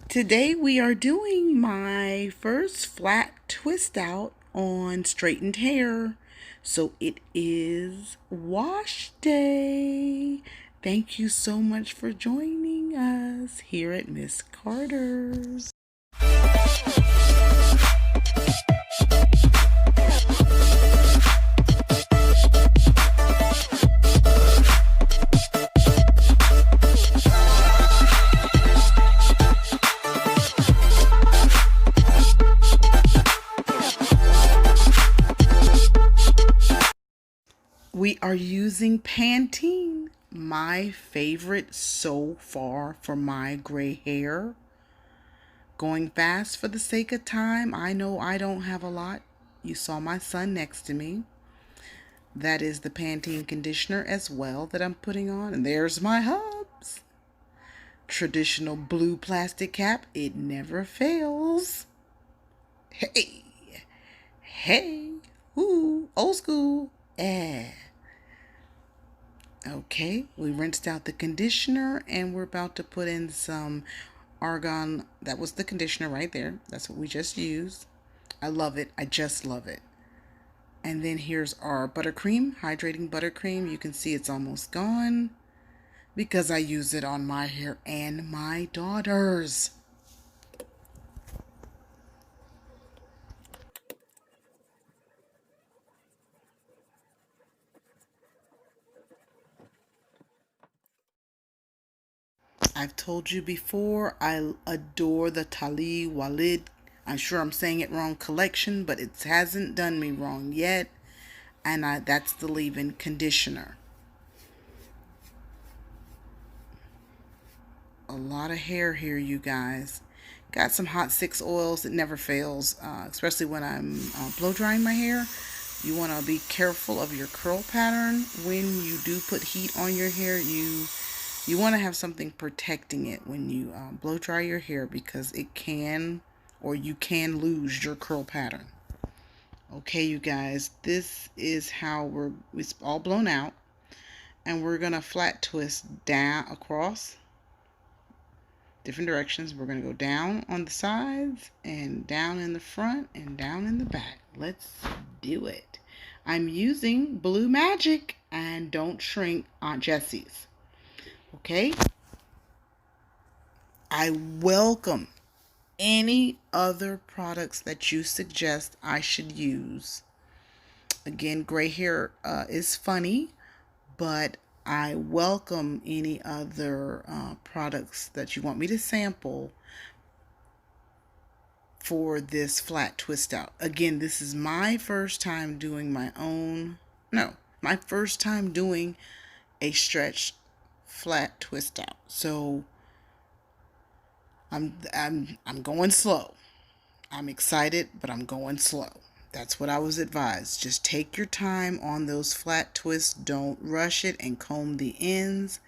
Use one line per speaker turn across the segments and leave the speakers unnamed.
Today we are doing my first flat twist out on straightened hair. So it is wash day. Thank you so much for joining us here at Miss Carter's. We are using Pantene, my favorite so far for my gray hair. Going fast for the sake of time. I know I don't have a lot. You saw my son next to me. That is the Pantene conditioner as well that I'm putting on. And there's my hubs. Traditional blue plastic cap. It never fails. Hey. Hey. Ooh. Old school. Eh. Okay, we rinsed out the conditioner and we're about to put in some argan. That was the conditioner right there. That's what we just used. I love it. I just love it. And then here's our buttercream, hydrating buttercream. You can see it's almost gone because I use it on my hair and my daughter's. I've told you before, I adore the Tali Walid. I'm sure I'm saying it wrong collection, but it hasn't done me wrong yet. And that's the leave-in conditioner. A lot of hair here, you guys. Got some hot six oils. It never fails, especially when I'm blow drying my hair. You want to be careful of your curl pattern when you do put heat on your hair. You want to have something protecting it when you blow dry your hair, because it can, or you can lose your curl pattern. Okay, you guys, this is how it's all blown out, and we're gonna flat twist down across different directions. We're gonna go down on the sides and down in the front and down in the back. Let's do it. I'm using Blue Magic and Don't Shrink Aunt Jessie's. Okay, I welcome any other products that you suggest I should use. Again, gray hair is funny, but I welcome any other products that you want me to sample for this flat twist out. Again, this is my first time doing my first time doing a stretch flat twist out. So I'm going slow. I'm excited, but I'm going slow. That's what I was advised. Just take your time on those flat twists. Don't rush it and comb the ends.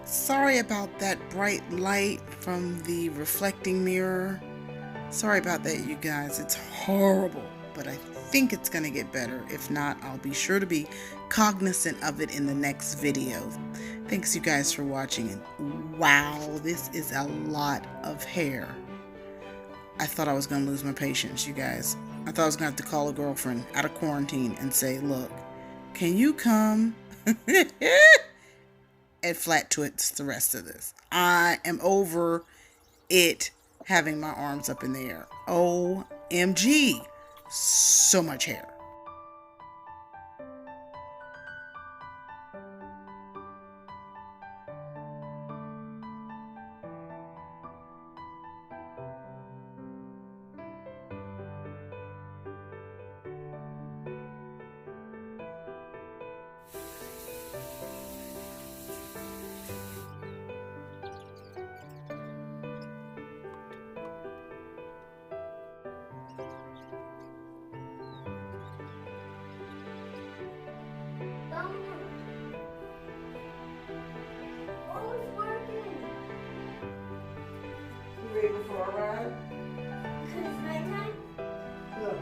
Sorry about that bright light from the reflecting mirror. Sorry about that, you guys. It's horrible, but I think it's going to get better. If not, I'll be sure to be cognizant of it in the next video. Thanks, you guys, for watching. And wow, this is a lot of hair. I thought I was going to lose my patience, you guys. I thought I was going to have to call a girlfriend out of quarantine and say, look, can you come and flat twist the rest of this? I am over it having my arms up in the air. OMG. So much hair. Ready before I ride?
Because it's nighttime?
Look,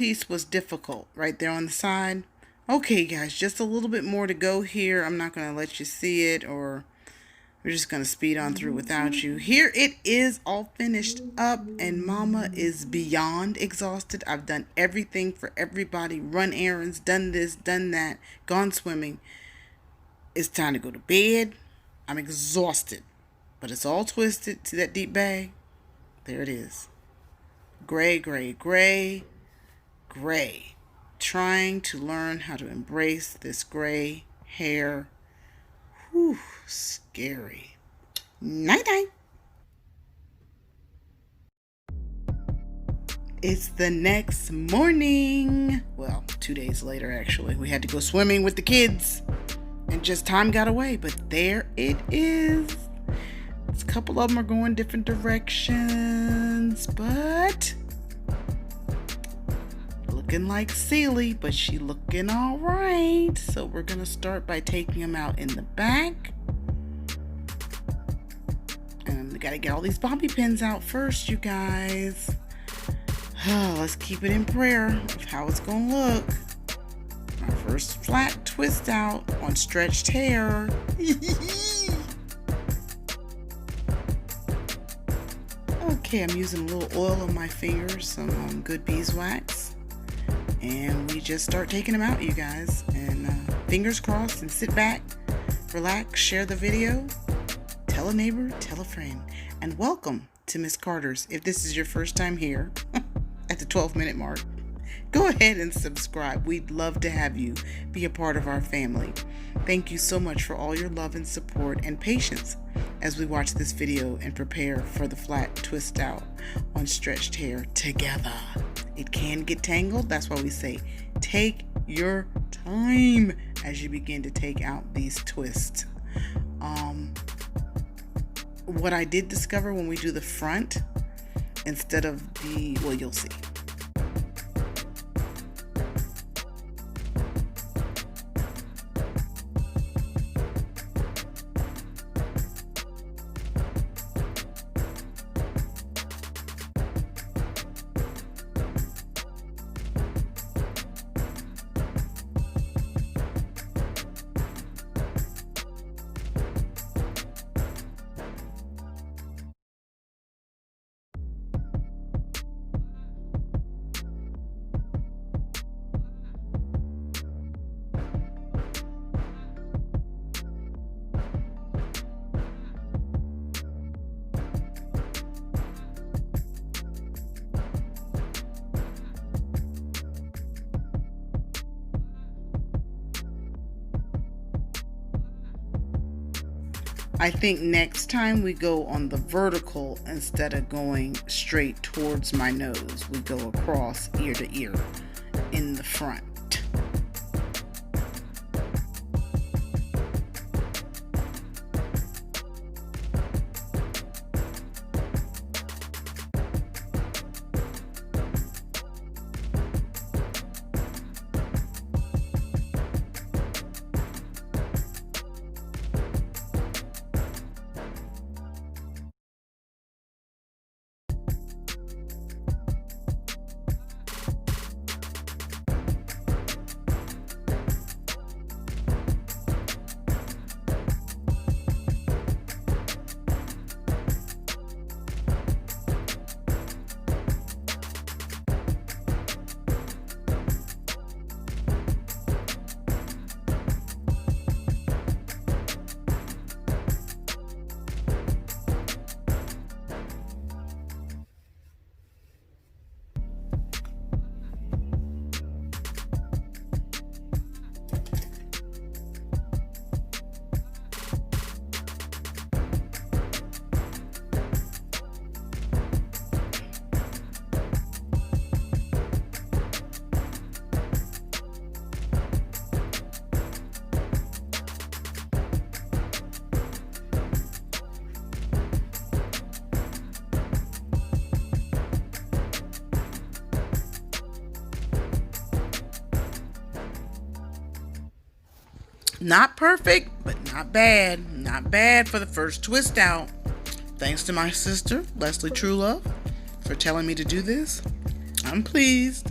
piece was difficult right there on the side. Okay, guys, just a little bit more to go here. I'm not going to let you see it, or we're just going to speed on through without you. Here it is, all finished up, and Mama is beyond exhausted. I've done everything for everybody. Run errands, done this, done that, gone swimming. It's time to go to bed. I'm exhausted, but it's all twisted. See that deep bag? There it is. Gray, gray, gray, gray. Trying to learn how to embrace this gray hair. Whew, scary. Night-night. It's the next morning. Well, 2 days later, actually. We had to go swimming with the kids, and just time got away, but there it is. A couple of them are going different directions, but looking like silly, but she looking all right. So we're gonna start by taking them out in the back, and we gotta get all these bobby pins out first, you guys. Let's keep it in prayer of how it's gonna look. Our first flat twist out on stretched hair. Okay, I'm using a little oil on my fingers, some good beeswax, and we just start taking them out, you guys. And fingers crossed, and sit back, relax, share the video, tell a neighbor, tell a friend, and welcome to Miss Carter's. If this is your first time here at the 12-minute mark, go ahead and subscribe. We'd love to have you be a part of our family. Thank you so much for all your love and support and patience as we watch this video and prepare for the flat twist out on stretched hair together. It can get tangled. That's why we say take your time as you begin to take out these twists. What I did discover when we do the front instead of the, well, you'll see. I think next time we go on the vertical instead of going straight towards my nose. We go across ear to ear in the front. Not perfect, but not bad. Not bad for the first twist out. Thanks to my sister, Leslie Truelove, for telling me to do this. I'm pleased.